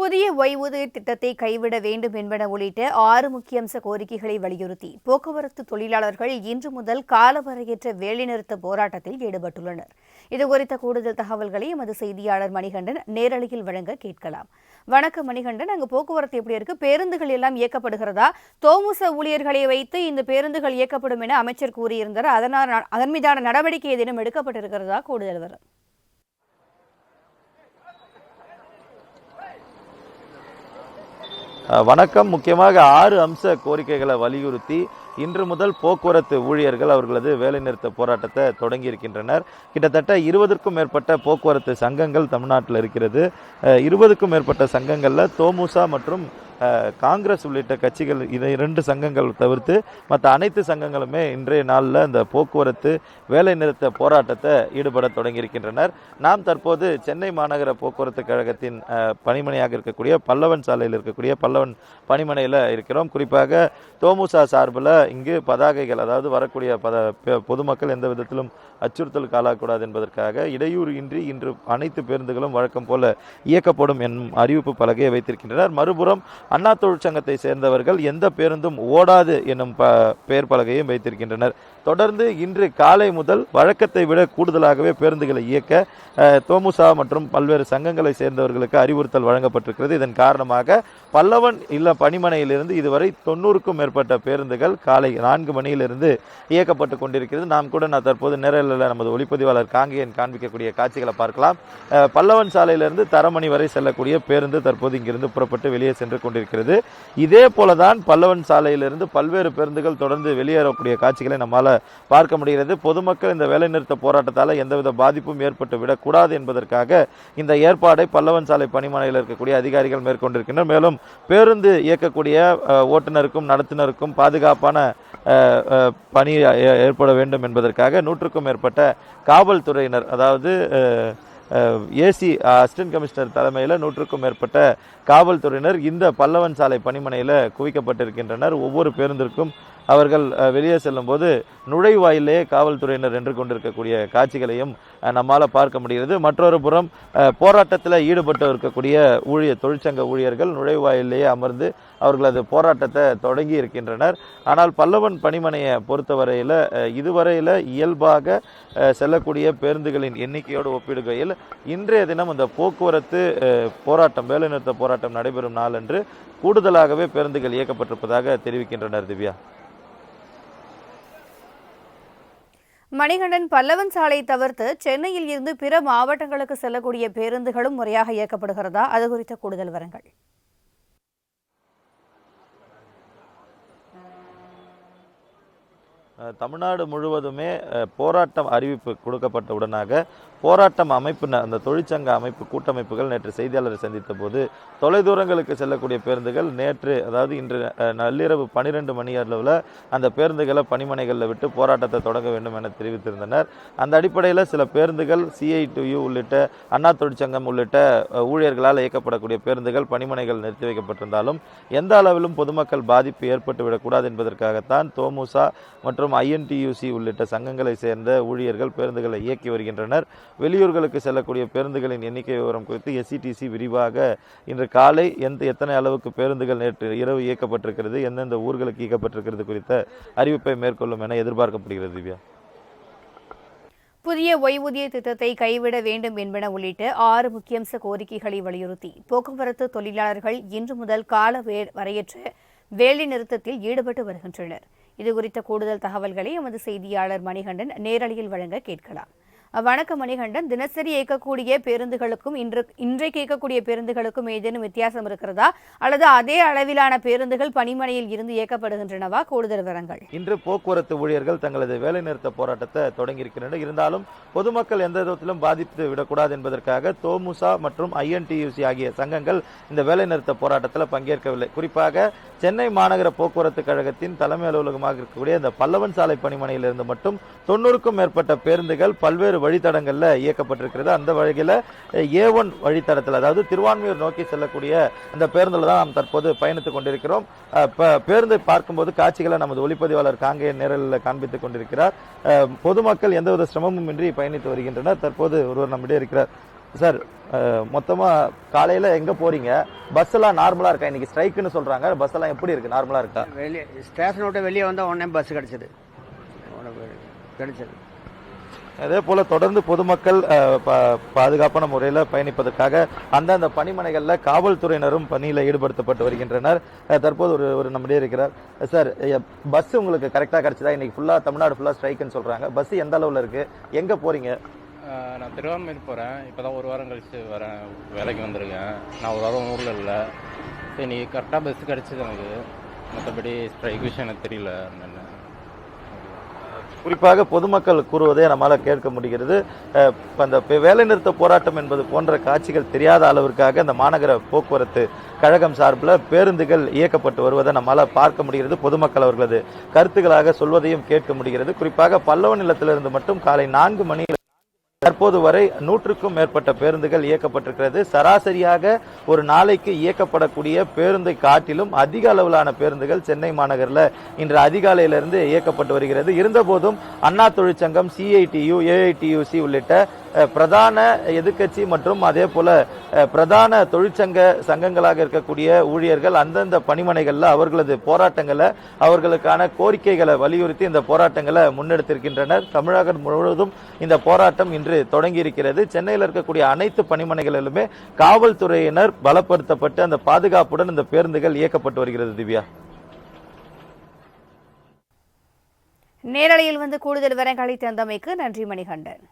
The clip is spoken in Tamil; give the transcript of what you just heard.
புதிய ஓய்வூதிய திட்டத்தை கைவிட வேண்டும் என்பன உள்ளிட்ட 6 முக்கிய அம்ச கோரிக்கைகளை வலியுறுத்தி போக்குவரத்து தொழிலாளர்கள் இன்று முதல் காலவரையற்ற வேலைநிறுத்த போராட்டத்தில் ஈடுபட்டுள்ளனர். இதுகுறித்த கூடுதல் தகவல்களை எமது செய்தியாளர் மணிகண்டன் நேரலையில் வழங்க கேட்கலாம். வணக்கம் மணிகண்டன், அங்கு போக்குவரத்து எப்படி இருக்கு? பேருந்துகள் எல்லாம் இயக்கப்படுகிறதா? தோமுச ஊழியர்களை வைத்து இந்த பேருந்துகள் இயக்கப்படும் என அமைச்சர் கூறியிருந்தார். அதன் மீதான நடவடிக்கை ஏதேனும் எடுக்கப்பட்டிருக்கிறதா? கூடுதல் வரும். வணக்கம். முக்கியமாக 6 அம்ச கோரிக்கைகளை வலியுறுத்தி இன்று முதல் போக்குவரத்து ஊழியர்கள் அவர்களது வேலைநிறுத்த போராட்டத்தை தொடங்கி இருக்கின்றனர். கிட்டத்தட்ட 20க்கும் மேற்பட்ட போக்குவரத்து சங்கங்கள் தமிழ்நாட்டில் இருக்கிறது. 20க்கும் மேற்பட்ட சங்கங்களில் தோமுசா மற்றும் காங்கிரஸ் உள்ளிட்ட கட்சிகள் இதை 2 சங்கங்கள் தவிர்த்து மற்ற அனைத்து சங்கங்களுமே இன்றைய நாளில் இந்த போக்குவரத்து வேலைநிறுத்த போராட்டத்தை ஈடுபட தொடங்கியிருக்கின்றனர். நாம் தற்போது சென்னை மாநகர போக்குவரத்து கழகத்தின் பணிமனையாக இருக்கக்கூடிய பல்லவன் சாலையில் இருக்கக்கூடிய பல்லவன் பணிமனையில் இருக்கிறோம். குறிப்பாக தோமுசா சார்பில் இங்கு பதாகைகள், அதாவது வரக்கூடிய பொதுமக்கள் எந்த விதத்திலும் அச்சுறுத்தலுக்கு ஆளாகக்கூடாது என்பதற்காக இடையூறு இன்றி இன்று அனைத்து பேருந்துகளும் வழக்கம் போல இயக்கப்படும் என்னும் அறிவிப்பு பலகையை வைத்திருக்கின்றனர். மறுபுறம் அண்ணா தொழிற்சங்கத்தை சேர்ந்தவர்கள் எந்த பேருந்தும் ஓடாது என்னும் பெயர் பலகையும் வைத்திருக்கின்றனர். தொடர்ந்து இன்று காலை முதல் வழக்கத்தை விட கூடுதலாகவே பேருந்துகளை இயக்க தோமுசா மற்றும் பல்வேறு சங்கங்களை சேர்ந்தவர்களுக்கு அறிவுறுத்தல் வழங்கப்பட்டிருக்கிறது. இதன் காரணமாக பல்லவன் இல்ல பணிமனையிலிருந்து இதுவரை 90க்கும் மேற்பட்ட பேருந்துகள் காலை 4 மணியிலிருந்து இயக்கப்பட்டு கொண்டிருக்கிறது. நாம் கூட தற்போது நேரில் நமது ஒளிப்பதிவாளர் காங்கேயன் காண்பிக்கக்கூடிய காட்சிகளை பார்க்கலாம். பல்லவன் சாலையிலிருந்து தரமணி வரை செல்லக்கூடிய பேருந்து தற்போது இங்கிருந்து புறப்பட்டு வெளியே சென்று கொண்டிருக்கிறது. இதே போலதான் பல்லவன் சாலையிலிருந்து பல்வேறு பேருந்துகள் தொடர்ந்து வெளியேறக்கூடிய காட்சிகளை நம்மால் பார்க்க முடிகிறது. பொதுமக்கள் இந்த வேலைநிறுத்த போராட்டத்தால் எந்தவித பாதிப்பும் ஏற்பட்டு விடக்கூடாது என்பதற்காக இந்த ஏற்பாடை பல்லவன் சாலை பணிமனையில் இருக்கக்கூடிய அதிகாரிகள் மேற்கொண்டிருக்கின்றனர். மேலும் பேருந்து இயக்கக்கூடிய ஓட்டுநருக்கும் நடத்துனருக்கும் பாதுகாப்பான பணி ஏற்பட வேண்டும் என்பதற்காக 100க்கும் மேற்பட்ட காவல்துறையினர், அதாவது ஏசி அசிஸ்டன்ட் கமிஷனர் தலைமையில் 100க்கும் மேற்பட்ட காவல்துறையினர் இந்த பல்லவன் சாலை பணிமனையில் குவிக்கப்பட்டிருக்கின்றனர். ஒவ்வொரு பேருந்திற்கும் அவர்கள் வெளியே செல்லும் போது நுழைவாயிலேயே காவல்துறையினர் நின்று கொண்டிருக்கக்கூடிய காட்சிகளையும் நம்மால் பார்க்க முடிகிறது. மற்றொரு புறம் போராட்டத்தில் ஈடுபட்டு இருக்கக்கூடிய தொழிற்சங்க ஊழியர்கள் நுழைவாயிலேயே அமர்ந்து அவர்களது போராட்டத்தை தொடங்கி இருக்கின்றனர். ஆனால் பல்லவன் பணிமனையை பொறுத்தவரையில் இதுவரையில் இயல்பாக செல்லக்கூடிய பேருந்துகளின் எண்ணிக்கையோடு ஒப்பிடுகையில் இன்றைய தினம் இந்த போக்குவரத்து போராட்டம், வேலைநிறுத்த போராட்டம் நடைபெறும் நாள் அன்று கூடுதலாகவே பேருந்துகள் இயக்கப்பட்டிருப்பதாக தெரிவிக்கின்றனர். திவ்யா. மணிகண்டன், பல்லவன் சாலை தவிர்த்து சென்னையில் இருந்து பிற மாவட்டங்களுக்கு செல்லக்கூடிய பேருந்துகளும் முறையாக இயக்கப்படுகிறதா? அது குறித்த கூடுதல் விவரங்கள். தமிழ்நாடு முழுவதுமே போராட்டம் அறிவிப்பு கொடுக்கப்பட்ட உடனாக போராட்டம் அமைப்பு, அந்த தொழிற்சங்க அமைப்பு கூட்டமைப்புகள் நேற்று செய்தியாளரை சந்தித்த போது தொலைதூரங்களுக்கு செல்லக்கூடிய பேருந்துகள் நேற்று, அதாவது இன்று நள்ளிரவு 12 மணி அளவில் அந்த பேருந்துகளை பணிமனைகளில் விட்டு போராட்டத்தை தொடங்க வேண்டும் என தெரிவித்திருந்தனர். அந்த அடிப்படையில் சில பேருந்துகள் CITU உள்ளிட்ட அண்ணா தொழிற்சங்கம் உள்ளிட்ட ஊழியர்களால் இயக்கப்படக்கூடிய பேருந்துகள் பணிமனைகள் நிறுத்தி வைக்கப்பட்டிருந்தாலும் எந்த அளவிலும் பொதுமக்கள் பாதிப்பு ஏற்பட்டு விடக்கூடாது என்பதற்காகத்தான் தோமுசா மற்றும் INTUC உள்ளிட்ட சங்கங்களை சேர்ந்த ஊழியர்கள் பேருந்துகளை இயக்கி வருகின்றனர். வெளியூர்களுக்கு செல்லக்கூடிய பேருந்துகளின் எண்ணிக்கை விவரம் குறித்து SETC விரிவாக இன்று காலை எத்தனை அளவுக்கு பேருந்துகள் நேற்று இரவு இயக்கப்பட்டிருக்கிறது, எந்தெந்த ஊர்களுக்கு இயக்கப்பட்டிருக்கிறது குறித்த அறிவிப்பை மேற்கொள்ளும் என எதிர்பார்க்கப்படுகிறது. திவ்யா. புதிய ஓய்வூதிய திட்டத்தை கைவிட வேண்டும் என்பன உள்ளிட்ட 6 முக்கிய அம்ச கோரிக்கைகளை வலியுறுத்தி போக்குவரத்து தொழிலாளர்கள் இன்று முதல் கால வரையற்ற வேலை நிறுத்தத்தில் ஈடுபட்டு வருகின்றனர். இதுகுறித்த கூடுதல் தகவல்களை எமது செய்தியாளர் மணிகண்டன் நேரலையில் வழங்க கேட்கலாம். வணக்கம் மணிகண்டன், தினசரி இயக்கக்கூடிய பேருந்துகளுக்கும் இன்றைக்கு இயக்கக்கூடிய பேருந்துகளுக்கும் ஏதேனும் வித்தியாசம் இருக்கிறதா, அல்லது அதே அளவிலான பேருந்துகள் பணிமனையில் இருந்து இயக்கப்படுகின்றனவா? கூடுதல் விவரங்கள். இன்று போக்குவரத்து ஊழியர்கள் தங்களது வேலைநிறுத்த போராட்டத்தை தொடங்கியிருக்கின்றனர். இருந்தாலும் பொதுமக்கள் எந்த விதத்திலும் பாதித்து விடக்கூடாது என்பதற்காக தோமுசா மற்றும் INTUC ஆகிய சங்கங்கள் இந்த வேலைநிறுத்த போராட்டத்தில் பங்கேற்கவில்லை. குறிப்பாக சென்னை மாநகர போக்குவரத்து கழகத்தின் தலைமை அலுவலகமாக இருக்கக்கூடிய இந்த பல்லவன் சாலை பணிமனையிலிருந்து மட்டும் 90க்கும் மேற்பட்ட பேருந்துகள் பல்வேறு வழித்தடங்கள்ல இயக்கப்பட்டிருக்கிறது. அந்த வழியில் A1 வழித்தடத்தில், அதாவது திருவான்மியூர் நோக்கி செல்லக்கூடிய அந்த பேருந்துல தான் நாம் தற்போது பயணித்துக் கொண்டிருக்கிறோம். பேருந்தை பார்க்கும்போது காட்சிகளை நமது ஒளிப்பதிவாளர் காங்கேயன் நேரில் காண்பித்துக் கொண்டிருக்கிறார். பொதுமக்கள் எந்தவித சிரமமும் இன்றி பயணித்து வருகின்றனர். தற்போது ஒருவர் நம்மிடையே இருக்கிறார். சார், மொத்தமாக காலையில் எங்கே போகிறீங்க? பஸ் எல்லாம் நார்மலாக இருக்கா? இன்னைக்கு ஸ்ட்ரைக்குன்னு சொல்கிறாங்க. பஸ் எல்லாம் எப்படி இருக்குது? நார்மலாக இருக்கா? வெளியே ஸ்டேஷனை விட்டு வெளியே வந்தால் உடனே பஸ் கிடச்சிது. அதே போல் தொடர்ந்து பொதுமக்கள் பாதுகாப்பான முறையில் பயணிப்பதற்காக அந்தந்த பணிமனைகளில் காவல்துறையினரும் பணியில் ஈடுபடுத்தப்பட்டு வருகின்றனர். தற்போது ஒரு நம்மிடையே இருக்கிறார். சார், பஸ் உங்களுக்கு கரெக்டாக கிடச்சிதா? இன்னைக்கு ஃபுல்லாக தமிழ்நாடு ஃபுல்லாக ஸ்ட்ரைக்குன்னு சொல்கிறாங்க. பஸ் எந்த அளவில் இருக்குது? எங்கே போகிறீங்க? நான் திருவாரூர் போகிறேன். இப்போ தான் ஒரு வாரம் கழிச்சு வரேன். வேலைக்கு வந்திருக்கேன். நான் ஒரு வாரம் ஊரில் இல்லை. சரி, நீ கரெக்டாக பஸ் கிடச்சிது எனக்கு. மற்றபடி ஸ்ட்ரைக் விஷயம் எனக்கு தெரியல. என்னென்ன குறிப்பாக பொதுமக்கள் கூறுவதை நம்மளால் கேட்க முடிகிறது. அந்த வேலைநிறுத்த போராட்டம் என்பது போன்ற காட்சிகள் தெரியாத அளவிற்காக இந்த மாநகர போக்குவரத்து கழகம் சார்பில் பேருந்துகள் இயக்கப்பட்டு வருவதை நம்மளால் பார்க்க முடிகிறது. பொதுமக்கள் அவர்களது கருத்துக்களாக சொல்வதையும் கேட்க முடிகிறது. குறிப்பாக பல்லவ நிலத்திலிருந்து மட்டும் காலை 4 மணி தற்போது வரை 100க்கும் மேற்பட்ட பேருந்துகள் இயக்கப்பட்டிருக்கிறது. சராசரியாக ஒரு நாளைக்கு இயக்கப்படக்கூடிய பேருந்தை காட்டிலும் அதிக அளவிலான பேருந்துகள் சென்னை மாநகரில் இன்று அதிகாலையிலிருந்து இயக்கப்பட்டு வருகிறது. இருந்தபோதும் அண்ணா தொழிற்சங்கம், CITU, AITUC உள்ளிட்ட பிரதான எதிர்க்கட்சி மற்றும் அதே போல பிரதான சங்கங்களாக இருக்கக்கூடிய ஊழியர்கள் அந்தந்த பணிமனைகளில் அவர்களது போராட்டங்களை, அவர்களுக்கான கோரிக்கைகளை வலியுறுத்தி இந்த போராட்டங்களை முன்னெடுத்திருக்கின்றனர். தமிழகம் முழுவதும் இந்த போராட்டம் இன்று தொடங்கி இருக்கிறது. சென்னையில் இருக்கக்கூடிய அனைத்து பணிமனைகளிலுமே காவல்துறையினர் பலப்படுத்தப்பட்டு அந்த பாதுகாப்புடன் இந்த பேருந்துகள் இயக்கப்பட்டு வருகிறது. திவ்யா, நேரலையில் வந்து கூடுதல் விவரங்களை தந்தமைக்கு நன்றி மணிகண்டன்.